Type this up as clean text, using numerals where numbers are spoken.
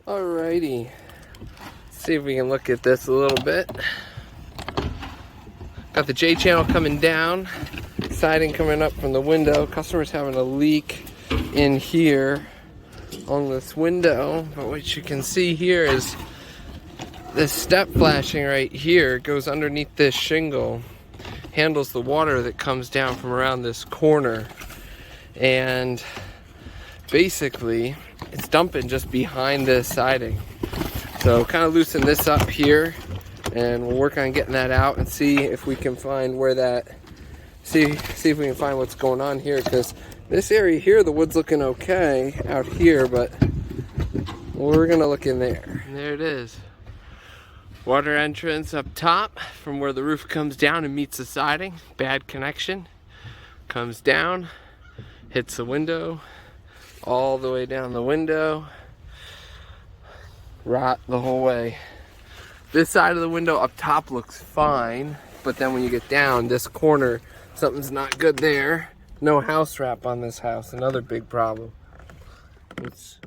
Alrighty, see if we can look at this a little bit. Got the J channel coming down, siding coming up from the window. Customer's having a leak in here on this window, but what you can see here is this step flashing right here goes underneath this shingle, handles the water that comes down from around this corner, and basically it's dumping just behind this siding. So kind of loosen this up here, and we'll work on getting that out and see if we can find where that, see if we can find what's going on here, because this area here, the wood's looking okay out here, but we're gonna look in there. And there it is. Water entrance up top from where the roof comes down and meets the siding. Bad connection. Comes down, hits the window, all the way down the window. Rot the whole way. This side of the window up top looks fine, but then when you get down, this corner, something's not good there. No house wrap on this house, another big problem. Let's